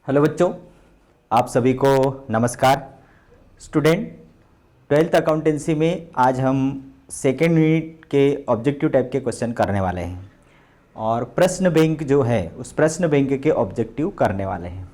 Hello बच्चों, आप सभी को नमस्कार। स्टूडेंट, ट्वेल्थ अकाउंटेंसी में आज हम सेकेंड यूनिट के ऑब्जेक्टिव टाइप के क्वेश्चन करने वाले हैं और प्रश्न बैंक जो है उस प्रश्न बैंक के ऑब्जेक्टिव करने वाले हैं।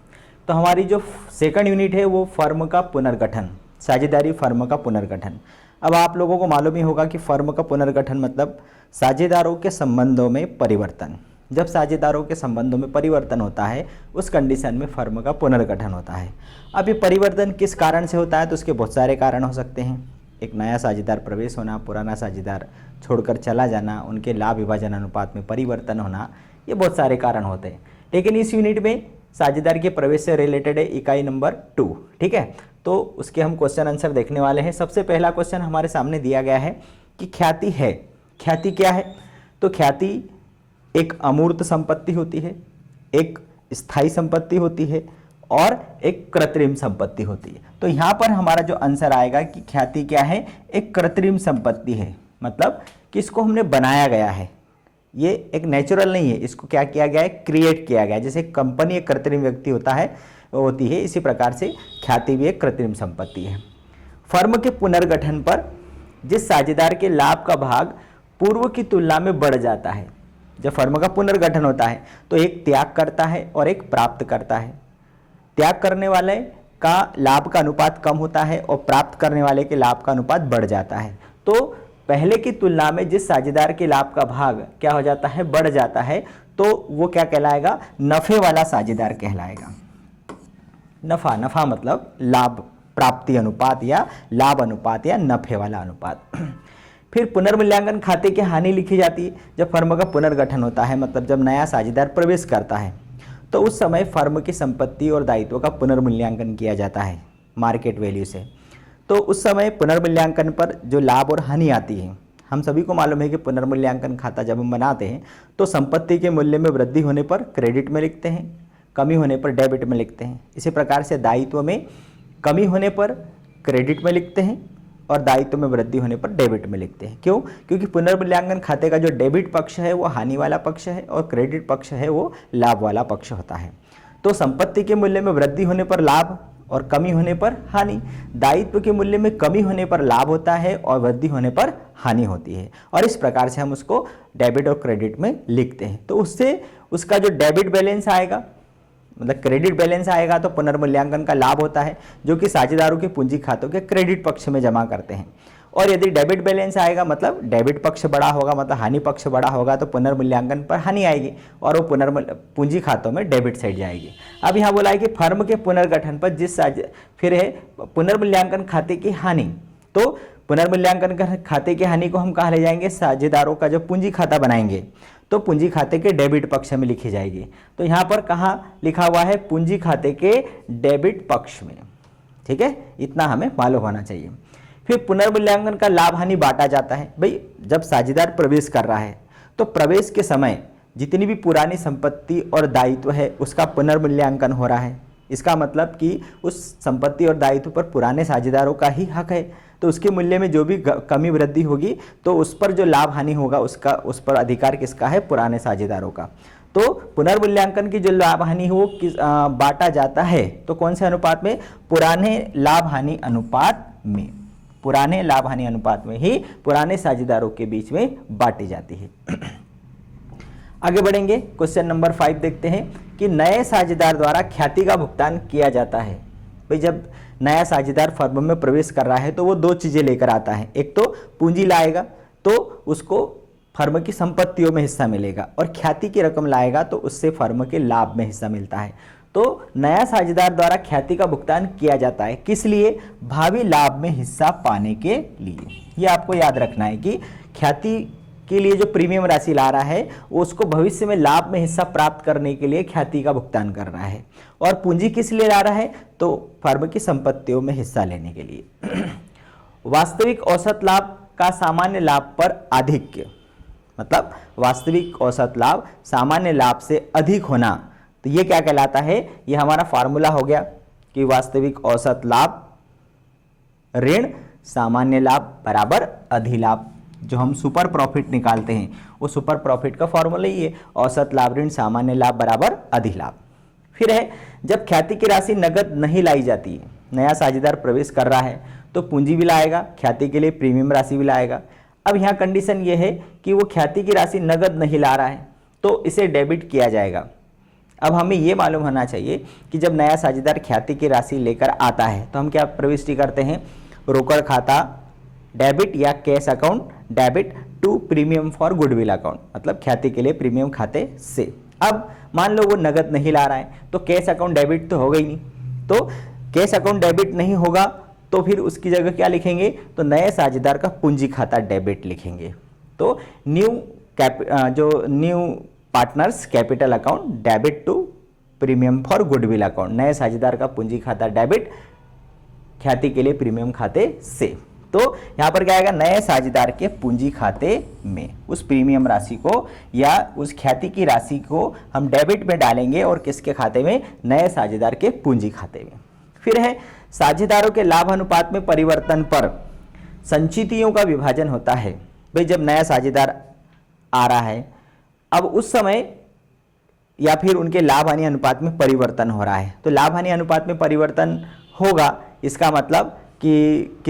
तो हमारी जो सेकंड यूनिट है वो फर्म का पुनर्गठन, साझेदारी फर्म का पुनर्गठन। अब आप लोगों को मालूम ही होगा कि फर्म का पुनर्गठन मतलब साझेदारों के संबंधों में परिवर्तन। जब साझेदारों के संबंधों में परिवर्तन होता है उस कंडीशन में फर्म का पुनर्गठन होता है। अब ये परिवर्तन किस कारण से होता है तो उसके बहुत सारे कारण हो सकते हैं। एक नया साझेदार प्रवेश होना, पुराना साझेदार छोड़कर चला जाना, उनके लाभ विभाजन अनुपात में परिवर्तन होना, ये बहुत सारे कारण होते हैं। लेकिन इस यूनिट में साझेदार के प्रवेश से रिलेटेड है इकाई नंबर 2, ठीक है। तो उसके हम क्वेश्चन आंसर देखने वाले हैं। सबसे पहला क्वेश्चन हमारे सामने दिया गया है कि ख्याति है। ख्याति क्या है? तो ख्याति एक अमूर्त संपत्ति होती है, एक स्थायी संपत्ति होती है और एक कृत्रिम संपत्ति होती है। तो यहाँ पर हमारा जो आंसर आएगा कि ख्याति क्या है? एक कृत्रिम संपत्ति है, मतलब कि इसको हमने बनाया गया है, ये एक नेचुरल नहीं है, इसको क्या किया गया है? क्रिएट किया गया है। जैसे कंपनी एक कृत्रिम व्यक्ति होती है, इसी प्रकार से ख्याति भी एक कृत्रिम संपत्ति है। फर्म के पुनर्गठन पर जिस साझेदार के लाभ का भाग पूर्व की तुलना में बढ़ जाता है, जब फर्म का पुनर्गठन होता है तो एक त्याग करता है और एक प्राप्त करता है। त्याग करने वाले का लाभ का अनुपात कम होता है और प्राप्त करने वाले के लाभ का अनुपात बढ़ जाता है। तो पहले की तुलना में जिस साझेदार के लाभ का भाग क्या हो जाता है? बढ़ जाता है, तो वो क्या कहलाएगा? नफे वाला साझेदार कहलाएगा। नफा मतलब लाभ प्राप्ति अनुपात या लाभ अनुपात या नफे वाला अनुपात। फिर पुनर्मूल्यांकन खाते की हानि लिखी जाती है। जब फर्म का पुनर्गठन होता है, मतलब जब नया साझेदार प्रवेश करता है, तो उस समय फर्म की संपत्ति और दायित्व का पुनर्मूल्यांकन किया जाता है मार्केट वैल्यू से। तो उस समय पुनर्मूल्यांकन पर जो लाभ और हानि आती है, हम सभी को मालूम है कि पुनर्मूल्यांकन खाता जब हम बनाते हैं तो संपत्ति के मूल्य में वृद्धि होने पर क्रेडिट में लिखते हैं, कमी होने पर डेबिट में लिखते हैं। इसी प्रकार से दायित्व में कमी होने पर क्रेडिट में लिखते हैं और दायित्व में वृद्धि होने पर डेबिट में लिखते हैं। क्यों? क्योंकि पुनर्मूल्यांकन खाते का जो डेबिट पक्ष है वो हानि वाला पक्ष है और क्रेडिट पक्ष है वो लाभ वाला पक्ष होता है। तो संपत्ति के मूल्य में वृद्धि होने पर लाभ और कमी होने पर हानि, दायित्व के मूल्य में कमी होने पर लाभ होता है और वृद्धि होने पर हानि होती है। और इस प्रकार से हम उसको डेबिट और क्रेडिट में लिखते हैं। तो उससे उसका जो डेबिट बैलेंस आएगा, मतलब क्रेडिट बैलेंस आएगा, तो पुनर्मूल्यांकन का लाभ होता है जो कि साझेदारों के पूंजी खातों के क्रेडिट पक्ष में जमा करते हैं। और यदि डेबिट बैलेंस आएगा, मतलब डेबिट पक्ष बड़ा होगा, मतलब हानि पक्ष बड़ा होगा, तो पुनर्मूल्यांकन पर हानि आएगी और वो पूंजी खातों में डेबिट साइड जाएगी। अब यहाँ बोला है कि फर्म के पुनर्गठन पर फिर है पुनर्मूल्यांकन खाते की हानि। तो पुनर्मूल्यांकन खाते की हानि को हम कहाँ ले जाएंगे? साझेदारों का जो पूंजी खाता बनाएंगे तो पूंजी खाते के डेबिट पक्ष में लिखी जाएगी। तो यहाँ पर कहाँ लिखा हुआ है? पूंजी खाते के डेबिट पक्ष में, ठीक है। इतना हमें मालूम होना चाहिए। फिर पुनर्मूल्यांकन का लाभ हानि बांटा जाता है। भाई, जब साझेदार प्रवेश कर रहा है तो प्रवेश के समय जितनी भी पुरानी संपत्ति और दायित्व है उसका पुनर्मूल्यांकन हो रहा है। इसका मतलब कि उस संपत्ति और दायित्व पर पुराने साझेदारों का ही हक है, तो उसके मूल्य में जो भी कमी वृद्धि होगी तो उस पर जो लाभ हानि होगा उस पर अधिकार किसका है? पुराने साझेदारों का। तो पुनर्मूल्यांकन की जो लाभ हानि हो बांटा जाता है, तो कौन से अनुपात में? पुराने लाभ हानि अनुपात में। पुराने लाभ हानि अनुपात में ही पुराने साझेदारों के बीच में बांटी जाती है। आगे बढ़ेंगे, क्वेश्चन नंबर 5 देखते हैं कि नए साझेदार द्वारा ख्याति का भुगतान किया जाता है। भाई, जब नया साझेदार फर्म में प्रवेश कर रहा है तो वो 2 चीज़ें लेकर आता है। एक तो पूंजी लाएगा तो उसको फर्म की संपत्तियों में हिस्सा मिलेगा, और ख्याति की रकम लाएगा तो उससे फर्म के लाभ में हिस्सा मिलता है। तो नया साझेदार द्वारा ख्याति का भुगतान किया जाता है, किस लिए? भावी लाभ में हिस्सा पाने के लिए। ये आपको याद रखना है कि ख्याति के लिए जो प्रीमियम राशि ला रहा है वो उसको भविष्य में लाभ में हिस्सा प्राप्त करने के लिए ख्याति का भुगतान कर रहा है। और पूंजी किस लिए ला रहा है? तो फर्म की संपत्तियों में हिस्सा लेने के लिए। वास्तविक औसत लाभ का सामान्य लाभ पर आधिक्य, मतलब वास्तविक औसत लाभ सामान्य लाभ से अधिक होना, तो ये क्या कहलाता है? ये हमारा फार्मूला हो गया कि वास्तविक औसत लाभ ऋण सामान्य लाभ बराबर अधिलाभ। जो हम सुपर प्रॉफिट निकालते हैं वो सुपर प्रॉफिट का फॉर्मूला ही है, औसत लाभ ऋण सामान्य लाभ बराबर अधिलाभ। फिर है जब ख्याति की राशि नगद नहीं लाई जाती है, नया साझेदार प्रवेश कर रहा है तो पूंजी भी लाएगा, ख्याति के लिए प्रीमियम राशि भी लाएगा। अब यहाँ कंडीशन ये है कि वो ख्याति की राशि नगद नहीं ला रहा है तो इसे डेबिट किया जाएगा। अब हमें ये मालूम होना चाहिए कि जब नया साझेदार ख्याति की राशि लेकर आता है तो हम क्या प्रविष्टि करते हैं, रोकड़ खाता डेबिट या cash account debit to premium for goodwill account, मतलब ख्याति के लिए प्रीमियम खाते से। अब मान लो वो नगद नहीं ला रहा है तो कैश अकाउंट डेबिट तो होगा ही नहीं, तो कैश अकाउंट डेबिट नहीं होगा तो फिर उसकी जगह क्या लिखेंगे, तो नए साझेदार का पूंजी खाता डेबिट लिखेंगे। तो new partners capital account debit to premium for goodwill account, नए साझेदार का पूंजी खाता डेबिट ख्याति के लिए प्रीमियम खाते से। तो यहां पर क्या आएगा, नए साझेदार के पूंजी खाते में उस प्रीमियम राशि को या उस ख्याति की राशि को हम डेबिट में डालेंगे और किसके खाते में, नए साझेदार के पूंजी खाते में। फिर है साझेदारों के लाभ अनुपात में परिवर्तन पर संचितियों का विभाजन होता है। भाई जब नया साझेदार आ रहा है, अब उस समय या फिर उनके लाभ हानि अनुपात में परिवर्तन हो रहा है, तो लाभ हानि अनुपात में परिवर्तन होगा, इसका मतलब कि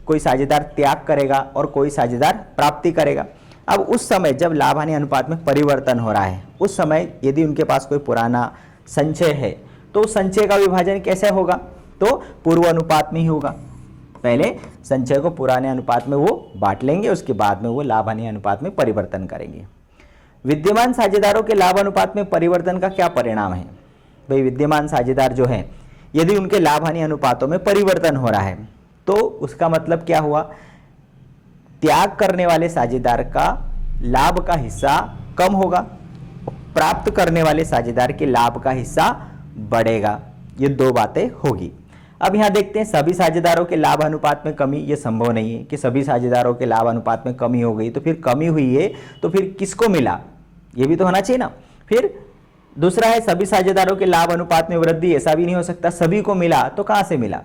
कोई साझेदार त्याग करेगा और कोई साझेदार प्राप्ति करेगा। अब उस समय जब लाभ हानि अनुपात में परिवर्तन हो रहा है, उस समय यदि उनके पास कोई पुराना संचय है तो संचय का विभाजन कैसे होगा, तो पूर्व अनुपात में ही होगा। पहले संचय को पुराने अनुपात में वो बांट लेंगे, उसके बाद में वो लाभ हानि अनुपात में परिवर्तन करेंगे। विद्यमान साझेदारों के लाभ अनुपात में परिवर्तन का क्या परिणाम है, भाई विद्यमान साझेदार जो है यदि उनके लाभ हानि अनुपातों में परिवर्तन हो रहा है तो उसका मतलब क्या हुआ, त्याग करने वाले साझेदार का लाभ का हिस्सा कम होगा, प्राप्त करने वाले साझेदार के लाभ का हिस्सा बढ़ेगा। ये दो बातें होगी। अब यहां देखते हैं सभी साझेदारों के लाभ अनुपात में कमी, ये संभव नहीं है कि सभी साझेदारों के लाभ अनुपात में कमी हो गई, तो फिर कमी हुई है तो फिर किसको मिला, ये भी तो होना चाहिए ना। फिर दूसरा है सभी साझेदारों के लाभ अनुपात में वृद्धि, ऐसा भी नहीं हो सकता, सभी को मिला तो कहां से मिला,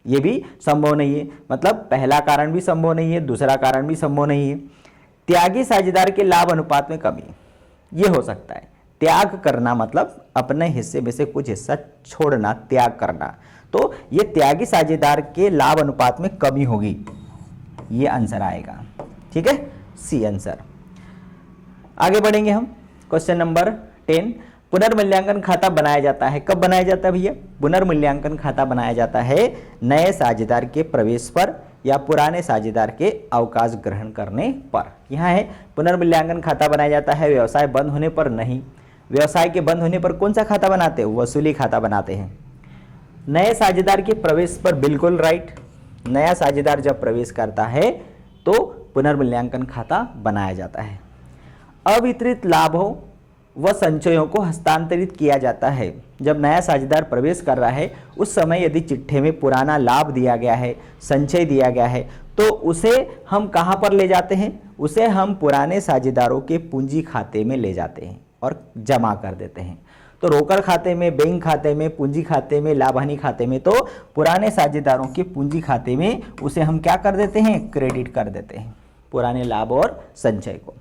ये भी संभव नहीं है। मतलब पहला कारण भी संभव नहीं है, दूसरा कारण भी संभव नहीं है। त्यागी साझेदार के लाभ अनुपात में कमी, ये हो सकता है। त्याग करना मतलब अपने हिस्से में से कुछ हिस्सा छोड़ना, त्याग करना, तो ये त्यागी साझेदार के लाभ अनुपात में कमी होगी, ये आंसर आएगा। ठीक है, सी आंसर। आगे बढ़ेंगे हम, क्वेश्चन नंबर 10। पुनर्मूल्यांकन खाता बनाया जाता है, कब बनाया जाता है भैया, पुनर्मूल्यांकन खाता बनाया जाता है नए साझेदार के प्रवेश पर या पुराने साझेदार के अवकाश ग्रहण करने पर। यहाँ है पुनर्मूल्यांकन खाता बनाया जाता है व्यवसाय बंद होने पर नहीं। व्यवसाय के बंद होने पर कौन सा खाता बनाते हैं, वसूली खाता बनाते हैं। नए साझेदार के प्रवेश पर बिल्कुल राइट, नया साझेदार जब प्रवेश करता है तो पुनर्मूल्यांकन खाता बनाया जाता है। अवितरित लाभों व संचयों को हस्तांतरित किया जाता है। जब नया साझेदार प्रवेश कर रहा है उस समय यदि चिट्ठे में पुराना लाभ दिया गया है, संचय दिया गया है, तो उसे हम कहां पर ले जाते हैं, उसे हम पुराने साझेदारों के पूंजी खाते में ले जाते हैं और जमा कर देते हैं। तो रोकड़ खाते में, बैंक खाते में, पूंजी खाते में, लाभ हानि खाते में, तो पुराने साझेदारों के पूंजी खाते में उसे हम क्या कर देते हैं, क्रेडिट कर देते हैं, पुराने लाभ और संचय को।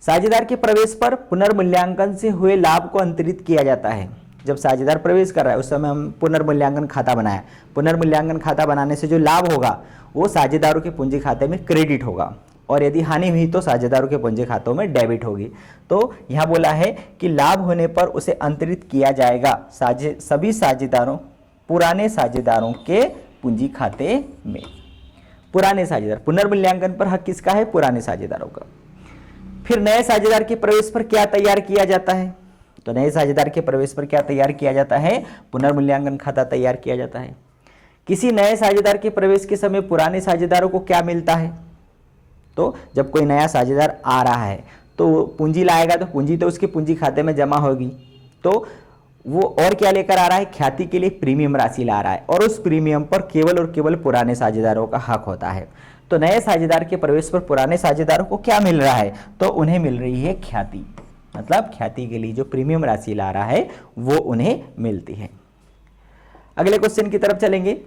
साझेदार के प्रवेश पर पुनर्मूल्यांकन से हुए लाभ को अंतरित किया जाता है। जब साझेदार प्रवेश कर रहा है उस समय हम पुनर्मूल्यांकन खाता बनाया, पुनर्मूल्यांकन खाता बनाने से जो लाभ होगा वो साझेदारों के पूंजी खाते में क्रेडिट होगा और यदि हानि हुई तो साझेदारों के पूंजी खातों में डेबिट होगी। तो यहाँ बोला है कि लाभ होने पर उसे अंतरित किया जाएगा सभी साझेदारों, पुराने साझेदारों के पूंजी खाते में। पुराने साझेदार, पुनर्मूल्यांकन पर हक किसका है, पुराने साझेदारों का। फिर नए साझेदार के प्रवेश पर क्या तैयार किया जाता है, तो नए साझेदार के प्रवेश पर क्या तैयार किया जाता है, पुनर्मूल्यांकन खाता तैयार किया जाता है। किसी नए साझेदार के प्रवेश के समय पुराने साझेदारों को क्या मिलता है, तो जब कोई नया साझेदार आ रहा है तो पूंजी लाएगा तो पूंजी तो उसके पूंजी खाते में जमा होगी, तो वो और क्या लेकर आ रहा है, ख्याति के लिए प्रीमियम राशि ला रहा है और उस प्रीमियम पर केवल और केवल पुराने साझेदारों का हक होता है। तो नए साझेदार के प्रवेश पर पुराने साझेदारों को क्या मिल रहा है, तो उन्हें मिल रही है ख्याति, मतलब ख्याति के लिए जो प्रीमियम राशि ला रहा है वो उन्हें मिलती है। अगले क्वेश्चन की तरफ चलेंगे।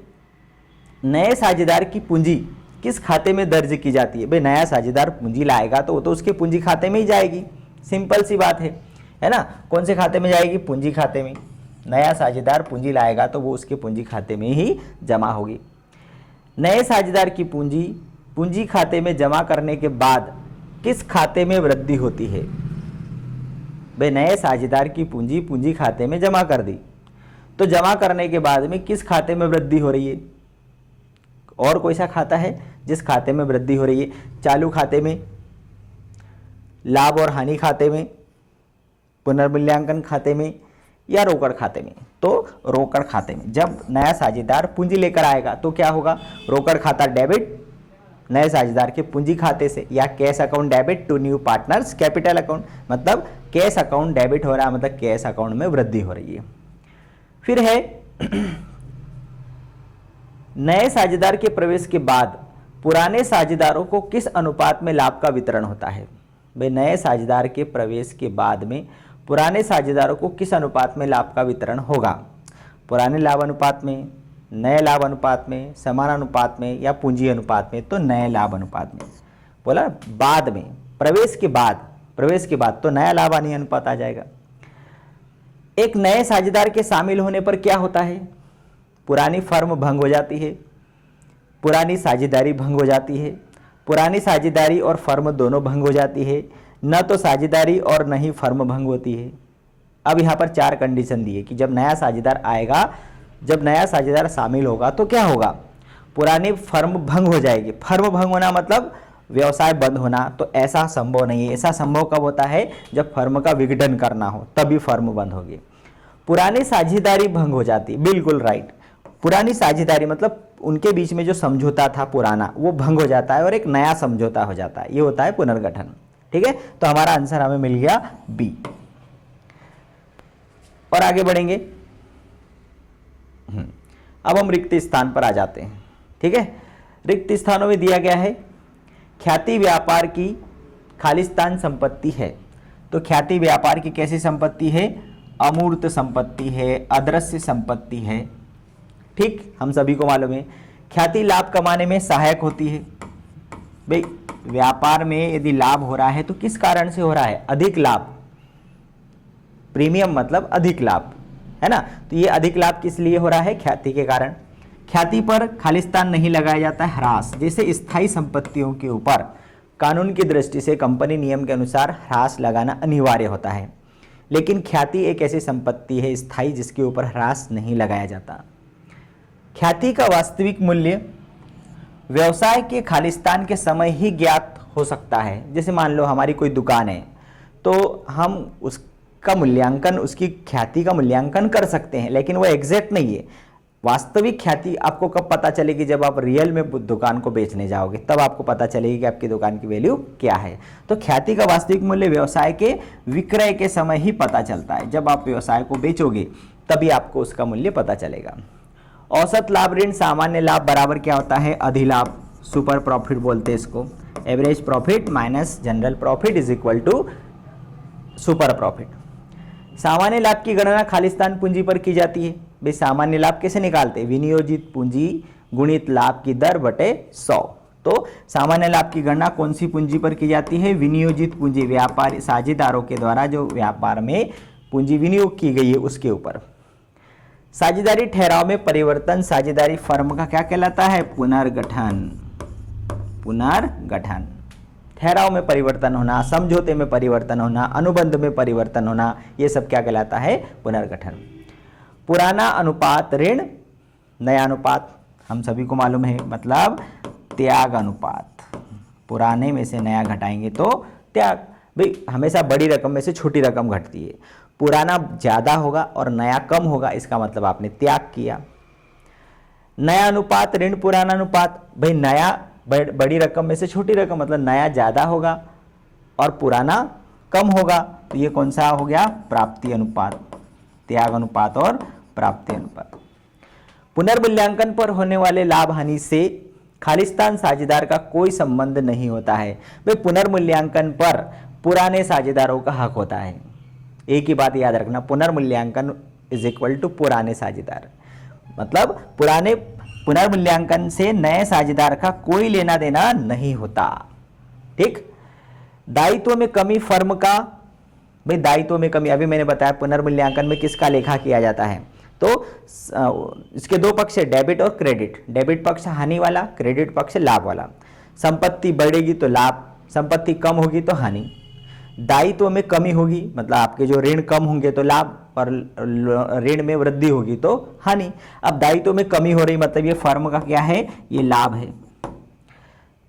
नए साझेदार की पूंजी किस खाते में दर्ज की जाती है, भाई नया साझेदार पूंजी लाएगा तो वो तो उसके पूंजी खाते में ही जाएगी, सिंपल सी बात है। है ना। कौन से खाते में जाएगी? पूंजी खाते में। नया साझेदार पूंजी लाएगा तो वो उसके पूंजी खाते में ही जमा होगी। नए साझेदार की पूंजी पूंजी खाते में जमा करने के बाद किस खाते में वृद्धि होती है? भाई नए साझेदार की पूंजी पूंजी खाते में जमा कर दी, तो जमा करने के बाद में किस खाते में वृद्धि हो रही है? और कोई सा खाता है जिस खाते में वृद्धि हो रही है? चालू खाते में, लाभ और हानि खाते में, पुनर्मूल्यांकन खाते में, या रोकड़ खाते में? तो रोकड़ खाते में। जब नया साझेदार पूंजी लेकर आएगा तो क्या होगा? रोकड़ खाता डेबिट नए साझेदार के पूंजी खाते से, या cash account debit to new partners capital account, मतलब कैश अकाउंट डेबिट हो रहा है, मतलब कैश अकाउंट में वृद्धि हो रही है। फिर है नए साझेदार के प्रवेश के बाद पुराने साझेदारों को किस अनुपात में लाभ का वितरण होता है? भाई नए साझेदार के प्रवेश के बाद में पुराने साझेदारों को किस अनुपात में लाभ का वितरण होगा? पुराने लाभ अनुपात में, नए लाभ अनुपात में, समान अनुपात में, या पूंजी अनुपात में? तो नए लाभ अनुपात में। बोला बाद में, प्रवेश के बाद तो नया लाभ हानि अनुपात आ जाएगा। एक नए साझेदार के शामिल होने पर क्या होता है? पुरानी फर्म भंग हो जाती है, पुरानी साझेदारी भंग हो जाती है, पुरानी साझेदारी और फर्म दोनों भंग हो जाती है, न तो साझेदारी और न ही फर्म भंग होती है। अब यहाँ पर 4 कंडीशन दी है कि जब नया साझेदार आएगा, जब नया साझेदार शामिल होगा तो क्या होगा? पुरानी फर्म भंग हो जाएगी। फर्म भंग होना मतलब व्यवसाय बंद होना, तो ऐसा संभव नहीं है। ऐसा संभव कब होता है? जब फर्म का विघटन करना हो, तभी फर्म बंद होगी। पुरानी साझेदारी भंग हो जाती, बिल्कुल राइट। पुरानी साझेदारी मतलब उनके बीच में जो समझौता था पुराना, वो भंग हो जाता है और एक नया समझौता हो जाता है। ये होता है पुनर्गठन। ठीक है, तो हमारा आंसर हमें मिल गया बी। और आगे बढ़ेंगे। अब हम रिक्त स्थान पर आ जाते हैं। ठीक है, रिक्त स्थानों में दिया गया है ख्याति व्यापार की खालिस्तान संपत्ति है। तो ख्याति व्यापार की कैसी संपत्ति है? अमूर्त संपत्ति है, अदृश्य संपत्ति है। ठीक, हम सभी को मालूम है। ख्याति लाभ कमाने में सहायक होती है। भाई व्यापार में यदि लाभ हो रहा है तो किस कारण से हो रहा है? अधिक लाभ। प्रीमियम मतलब अधिक लाभ, है ना। तो ये अधिक लाभ किस लिए हो रहा है? ख्याति के कारण। ख्याति पर खालिस्तान नहीं लगाया जाता है, ह्रास। जैसे स्थायी संपत्तियों के ऊपर कानून की दृष्टि से कंपनी नियम के अनुसार ह्रास लगाना अनिवार्य होता है, लेकिन ख्याति एक ऐसी संपत्ति है स्थायी जिसके ऊपर ह्रास नहीं लगाया जाता। ख्याति का वास्तविक मूल्य व्यवसाय के खालिस्तान के समय ही ज्ञात हो सकता है। जैसे मान लो हमारी कोई दुकान है, तो हम उसका मूल्यांकन, उसकी ख्याति का मूल्यांकन कर सकते हैं, लेकिन वो एग्जैक्ट नहीं है। वास्तविक ख्याति आपको कब पता चलेगी? जब आप रियल में दुकान को बेचने जाओगे, तब आपको पता चलेगी कि आपकी दुकान की वैल्यू क्या है। तो ख्याति का वास्तविक मूल्य व्यवसाय के विक्रय के समय ही पता चलता है। जब आप व्यवसाय को बेचोगे तभी आपको उसका मूल्य पता चलेगा। औसत लाभ ऋण सामान्य लाभ बराबर क्या होता है? अधिलाभ, सुपर प्रॉफिट बोलते हैं इसको। Average profit minus general profit is equal to super profit. सामान्य लाभ की गणना खालिस्तान पूंजी पर की जाती है। भाई सामान्य लाभ कैसे निकालते हैं? विनियोजित पूंजी गुणित लाभ की दर बटे 100। तो सामान्य लाभ की गणना कौन सी पूंजी पर की जाती है? विनियोजित पूंजी, व्यापारी साझेदारों के द्वारा जो व्यापार में पूंजी विनियोग की गई है उसके ऊपर। साझेदारी ठहराव में परिवर्तन साझेदारी फर्म का क्या कहलाता है? पुनर्गठन। पुनर्गठन, ठहराव में परिवर्तन होना, समझौते में परिवर्तन होना, अनुबंध में परिवर्तन होना, ये सब क्या कहलाता है? पुनर्गठन। पुराना अनुपात ऋण नया अनुपात, हम सभी को मालूम है, मतलब त्याग अनुपात। पुराने में से नया घटाएंगे तो त्याग। भाई हमेशा बड़ी रकम में से छोटी रकम घटती है। पुराना ज़्यादा होगा और नया कम होगा, इसका मतलब आपने त्याग किया। नया अनुपात ऋण पुराना अनुपात, भाई नया बड़ी रकम में से छोटी रकम, मतलब नया ज़्यादा होगा और पुराना कम होगा, तो ये कौन सा हो गया? प्राप्ति अनुपात। त्याग अनुपात और प्राप्ति अनुपात। पुनर्मूल्यांकन पर होने वाले लाभ हानि से खालिस्तान साझेदार का कोई संबंध नहीं होता है। भाई पुनर्मूल्यांकन पर पुराने साझेदारों का हक होता है। एक ही बात याद रखना, पुनर्मूल्यांकन इज इक्वल टू पुराने साझेदार, मतलब पुनर्मूल्यांकन से नए साझेदार का कोई लेना देना नहीं होता। ठीक, दायित्व में कमी फर्म का भाई दायित्व में कमी, अभी मैंने बताया पुनर्मूल्यांकन में किसका लेखा किया जाता है, तो इसके दो पक्ष है, डेबिट और क्रेडिट। डेबिट पक्ष हानि वाला, क्रेडिट पक्ष लाभ वाला। संपत्ति बढ़ेगी तो लाभ, संपत्ति कम होगी तो हानि। दायित्व में कमी होगी मतलब आपके जो ऋण कम होंगे तो लाभ, और ऋण में वृद्धि होगी तो हानि। अब दायित्व में कमी हो रही मतलब ये फर्म का क्या है, ये लाभ है।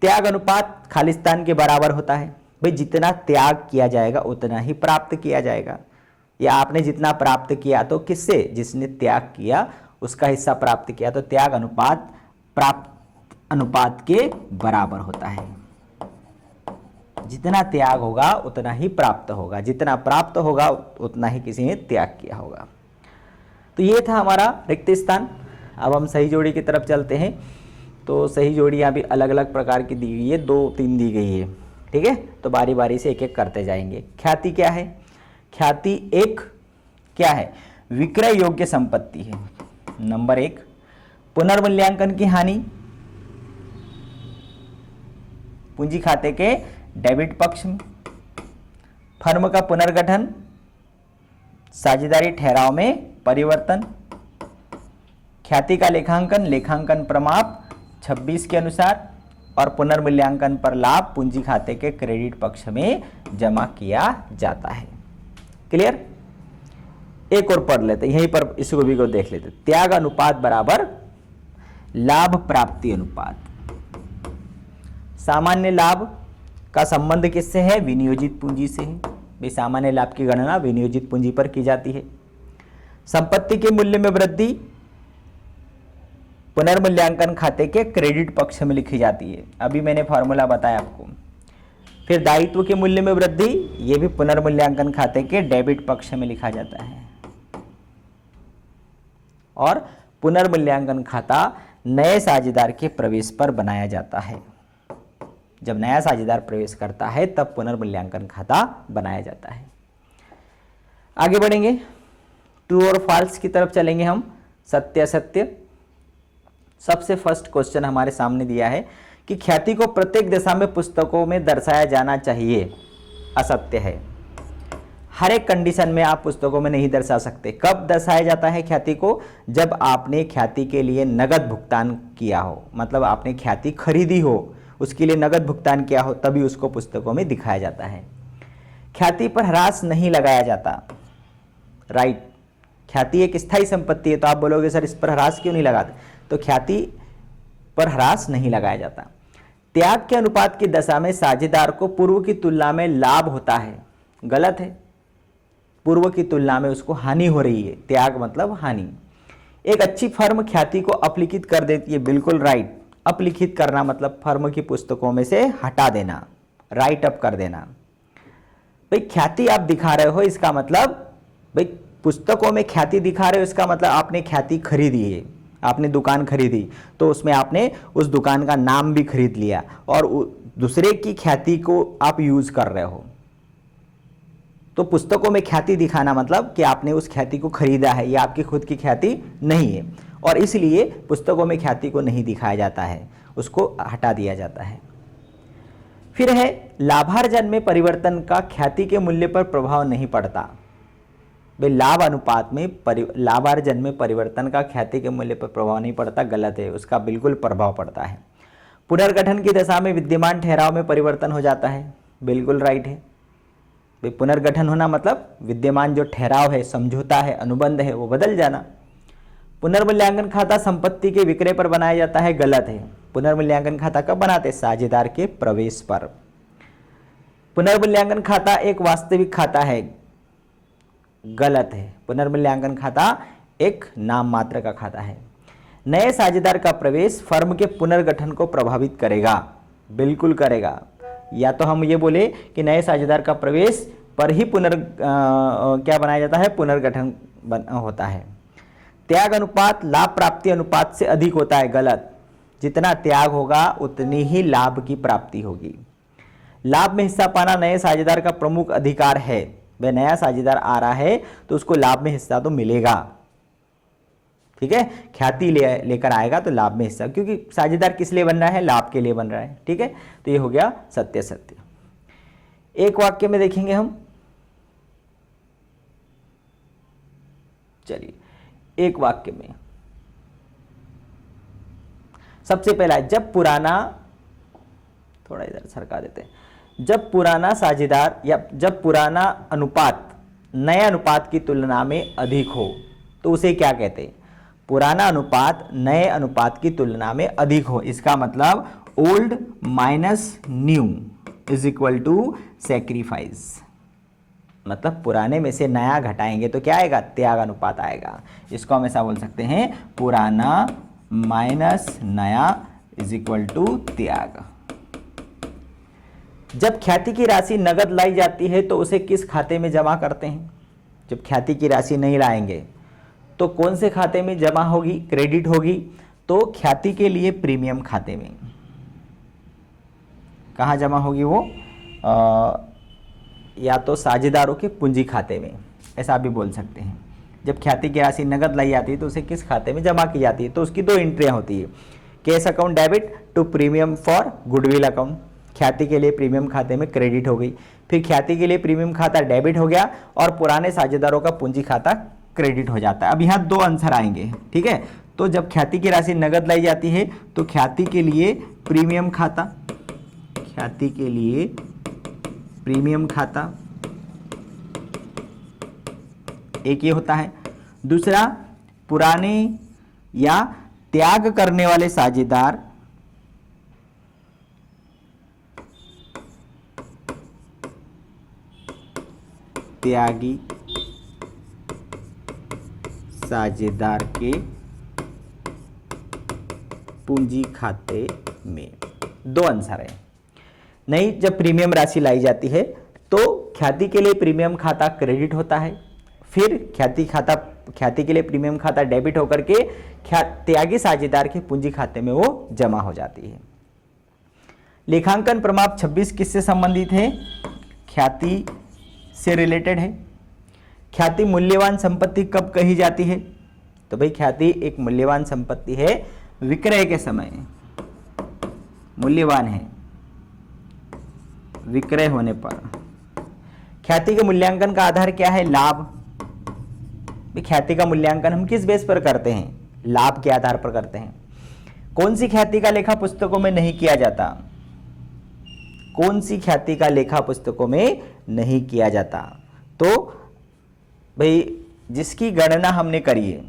त्याग अनुपात खालिस्तान के बराबर होता है। भाई जितना त्याग किया जाएगा उतना ही प्राप्त किया जाएगा, या आपने जितना प्राप्त किया तो किससे, जिसने त्याग किया उसका हिस्सा प्राप्त किया, तो त्याग अनुपात प्राप्त अनुपात के बराबर होता है। जितना त्याग होगा उतना ही प्राप्त होगा, जितना प्राप्त होगा उतना ही किसी ने त्याग किया होगा। तो ये था हमारा रिक्त स्थान। अब हम सही जोड़ी की तरफ चलते हैं। तो सही जोड़ियाँ भी अलग अलग प्रकार की दी गई है, 2-3 दी गई है, ठीक है। तो बारी बारी से एक एक करते जाएंगे। ख्याति क्या है, ख्याति एक क्या है, विक्रय योग्य संपत्ति है। नंबर 1 पुनर्मूल्यांकन की हानि, पूंजी खाते के डेबिट पक्ष में। फर्म का पुनर्गठन, साझेदारी ठहराव में परिवर्तन। ख्याति का लेखांकन, लेखांकन प्रमाप 26 के अनुसार, और पुनर्मूल्यांकन पर लाभ पूंजी खाते के क्रेडिट पक्ष में जमा किया जाता है। क्लियर। एक और पढ़ लेते यहीं पर, इसको भी को देख लेते। त्याग अनुपात बराबर लाभ प्राप्ति अनुपात। सामान्य लाभ का संबंध किससे है, विनियोजित पूंजी से है। भाई सामान्य लाभ की गणना विनियोजित पूंजी पर की जाती है। संपत्ति के मूल्य में वृद्धि पुनर्मूल्यांकन खाते के क्रेडिट पक्ष में लिखी जाती है, अभी मैंने फॉर्मूला बताया आपको। फिर दायित्व के मूल्य में वृद्धि, ये भी पुनर्मूल्यांकन खाते के डेबिट पक्ष में लिखा जाता है। और पुनर्मूल्यांकन खाता नए साझेदार के प्रवेश पर बनाया जाता है। जब नया साझेदार प्रवेश करता है तब पुनर्मूल्यांकन खाता बनाया जाता है। आगे बढ़ेंगे, ट्रू और फॉल्स की तरफ चलेंगे हम। सत्य असत्य। सबसे फर्स्ट क्वेश्चन हमारे सामने दिया है कि ख्याति को प्रत्येक दशा में पुस्तकों में दर्शाया जाना चाहिए। असत्य है। हर एक कंडीशन में आप पुस्तकों में नहीं दर्शा सकते। कब दर्शाया जाता है ख्याति को, जब आपने ख्याति के लिए नगद भुगतान किया हो, मतलब आपने ख्याति खरीदी हो, उसके लिए नगद भुगतान किया हो, तभी उसको पुस्तकों में दिखाया जाता है। ख्याति पर ह्रास नहीं लगाया जाता। राइट। ख्याति एक स्थायी संपत्ति है, तो आप बोलोगे सर इस पर ह्रास क्यों नहीं लगाते, तो ख्याति पर ह्रास नहीं लगाया जाता। त्याग के अनुपात की दशा में साझेदार को पूर्व की तुलना में लाभ होता है। गलत है। पूर्व की तुलना में उसको हानि हो रही है। त्याग मतलब हानि। एक अच्छी फर्म ख्याति को अपलिखित कर देती है। बिल्कुल राइट। अपलिखित करना मतलब फर्म की पुस्तकों में से हटा देना, राइट अप कर देना। भाई ख्याति आप दिखा रहे हो, इसका मतलब भाई पुस्तकों में ख्याति दिखा रहे हो, इसका मतलब आपने ख्याति खरीदी है। आपने दुकान खरीदी तो उसमें आपने उस दुकान का नाम भी खरीद लिया और दूसरे की ख्याति को आप यूज कर रहे हो। तो पुस्तकों में ख्याति दिखाना मतलब कि आपने उस ख्याति को खरीदा है, ये आपकी खुद की ख्याति नहीं है, और इसलिए पुस्तकों में ख्याति को नहीं दिखाया जाता है, उसको हटा दिया जाता है। फिर है लाभार्जन में परिवर्तन का ख्याति के मूल्य पर प्रभाव नहीं पड़ता। भाई लाभ अनुपात में लाभार्जन में परिवर्तन का ख्याति के मूल्य पर प्रभाव नहीं पड़ता, गलत है, उसका बिल्कुल प्रभाव पड़ता है। पुनर्गठन की दशा में विद्यमान ठहराव में परिवर्तन हो जाता है, बिल्कुल राइट है। भाई पुनर्गठन होना मतलब विद्यमान जो ठहराव है, समझौता है, अनुबंध है, वो बदल जाना। पुनर्मूल्यांकन खाता संपत्ति के विक्रय पर बनाया जाता है, गलत है। पुनर्मूल्यांकन खाता कब बनाते, साझेदार के प्रवेश पर। पुनर्मूल्यांकन खाता एक वास्तविक खाता है, गलत है। पुनर्मूल्यांकन खाता एक नाम मात्र का खाता है। नए साझेदार का प्रवेश फर्म के पुनर्गठन को प्रभावित करेगा, बिल्कुल करेगा। या तो हम ये बोले कि नए साझेदार का प्रवेश पर ही क्या बनाया जाता है, पुनर्गठन होता है। त्याग अनुपात लाभ प्राप्ति अनुपात से अधिक होता है, गलत। जितना त्याग होगा उतनी ही लाभ की प्राप्ति होगी। लाभ में हिस्सा पाना नए साझेदार का प्रमुख अधिकार है। वह नया साझेदार आ रहा है तो उसको लाभ में हिस्सा तो मिलेगा, ठीक है। ख्याति लेकर आएगा तो लाभ में हिस्सा, क्योंकि साझेदार किस लिए बन रहा है, लाभ के लिए बन रहा है, ठीक है। तो ये हो गया सत्य सत्य। एक वाक्य में देखेंगे हम, चलिए एक वाक्य में सबसे पहला, जब पुराना, थोड़ा इधर सरका देते हैं, जब पुराना साझेदार या जब पुराना अनुपात नए अनुपात की तुलना में अधिक हो तो उसे क्या कहते हैं? पुराना अनुपात नए अनुपात की तुलना में अधिक हो, इसका मतलब old minus new is equal to sacrifice. मतलब पुराने में से नया घटाएंगे तो क्या आएगा? त्याग अनुपात आएगा। इसको हम ऐसा बोल सकते हैं, पुराना माइनस नया इज इक्वल टू त्याग। जब ख्याति की राशि नगद लाई जाती है तो उसे किस खाते में जमा करते हैं? जब ख्याति की राशि नहीं लाएंगे तो कौन से खाते में जमा होगी? क्रेडिट होगी। तो ख्याति के लिए प्रीमियम खाते में। कहाँ जमा होगी वो? या तो साझेदारों के पूंजी खाते में, ऐसा भी बोल सकते हैं। जब ख्याति की राशि नगद लाई जाती है तो उसे किस खाते में जमा की जाती है? तो उसकी दो एंट्रियां होती है, cash account debit to premium for goodwill account. ख्याति के लिए प्रीमियम खाते में क्रेडिट हो गई, फिर ख्याति के लिए प्रीमियम खाता डेबिट हो गया और पुराने साझेदारों का पूंजी खाता क्रेडिट हो जाता है। अब यहाँ दो आंसर आएंगे, ठीक है। तो जब ख्याति की राशि नगद लाई जाती है तो ख्याति के लिए प्रीमियम खाता, ख्याति के लिए प्रीमियम खाता एक ये होता है। दूसरा, पुराने या त्याग करने वाले साझेदार त्यागी साझेदार के पूंजी खाते में। दो आंसर है। नहीं, जब प्रीमियम राशि लाई जाती है तो ख्याति के लिए प्रीमियम खाता क्रेडिट होता है, फिर ख्याति के लिए प्रीमियम खाता डेबिट होकर के त्यागी साझेदार के पूंजी खाते में वो जमा हो जाती है। लेखांकन प्रमाप 26 किससे संबंधित है? ख्याति से रिलेटेड है। ख्याति मूल्यवान संपत्ति कब कही जाती है? तो भाई ख्याति एक मूल्यवान संपत्ति है, विक्रय के समय मूल्यवान है, विक्रय होने पर। ख्याति के मूल्यांकन का आधार क्या है? लाभ। ख्याति का मूल्यांकन हम किस बेस पर करते हैं? लाभ के आधार पर करते हैं। कौन सी ख्याति का लेखा पुस्तकों में नहीं किया जाता? कौन सी ख्याति का लेखा पुस्तकों में नहीं किया जाता? तो भाई जिसकी गणना हमने करी है,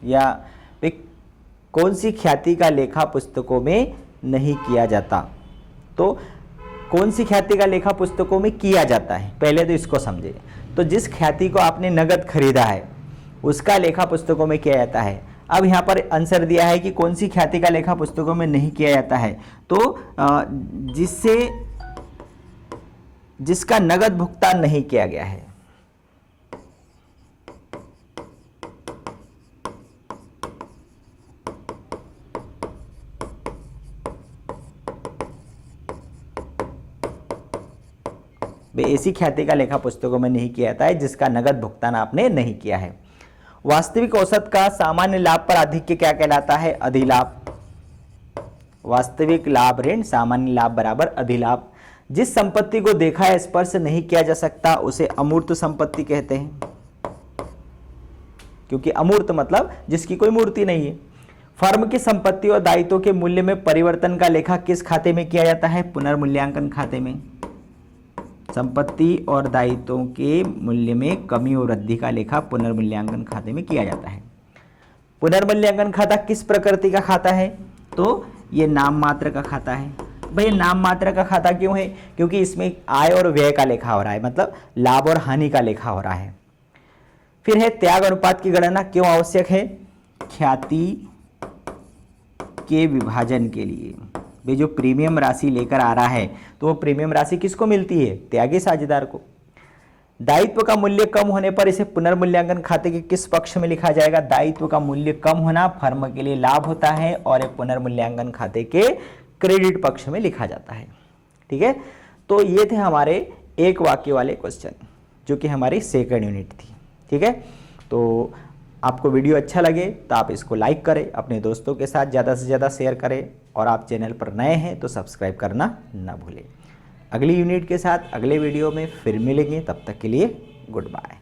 या भाई कौन सी ख्याति का लेखा पुस्तकों में नहीं किया जाता? तो कौन सी ख्याति का लेखा पुस्तकों में किया जाता है, पहले तो इसको समझे। तो जिस ख्याति को आपने नगद खरीदा है उसका लेखा पुस्तकों में किया जाता है। अब यहाँ पर आंसर दिया है कि कौन सी ख्याति का लेखा पुस्तकों में नहीं किया जाता है, तो जिसका नगद भुगतान नहीं किया गया है। ऐसी ख्याति का लेखा पुस्तकों में नहीं किया जाता है जिसका नगद भुगतान आपने नहीं किया है। वास्तविक औसत का सामान्य लाभ पर आधिक्य क्या कहलाता है? अधिलाभ। वास्तविक लाभ ऋण सामान्य लाभ बराबर अधिलाभ। जिस संपत्ति को देखा या स्पर्श नहीं किया जा सकता उसे अमूर्त संपत्ति कहते हैं, क्योंकि अमूर्त मतलब जिसकी कोई मूर्ति नहीं है। फर्म की संपत्ति और दायित्वों के मूल्य में परिवर्तन का लेखा किस खाते में किया जाता है? पुनर्मूल्यांकन खाते में। संपत्ति और दायित्वों के मूल्य में कमी और वृद्धि का लेखा पुनर्मूल्यांकन खाते में किया जाता है। पुनर्मूल्यांकन खाता किस प्रकृति का खाता है? तो ये नाम मात्र का खाता है। भाई नाम मात्र का खाता क्यों है? क्योंकि इसमें आय और व्यय का लेखा हो रहा है, मतलब लाभ और हानि का लेखा हो रहा है। फिर है त्याग अनुपात की गणना क्यों आवश्यक है? ख्याति के विभाजन के लिए। भाई जो प्रीमियम राशि लेकर आ रहा है तो वो प्रीमियम राशि किसको मिलती है? त्यागी साझेदार को। दायित्व का मूल्य कम होने पर इसे पुनर्मूल्यांकन खाते के किस पक्ष में लिखा जाएगा? दायित्व का मूल्य कम होना फर्म के लिए लाभ होता है और एक पुनर्मूल्यांकन खाते के क्रेडिट पक्ष में लिखा जाता है। ठीक है, तो ये थे हमारे एक वाक्य वाले क्वेश्चन जो कि हमारी सेकंड यूनिट थी। ठीक है, तो आपको वीडियो अच्छा लगे तो आप इसको लाइक करें, अपने दोस्तों के साथ ज़्यादा से ज़्यादा शेयर करें और आप चैनल पर नए हैं तो सब्सक्राइब करना ना भूलें। अगली यूनिट के साथ अगले वीडियो में फिर मिलेंगे, तब तक के लिए गुड बाय।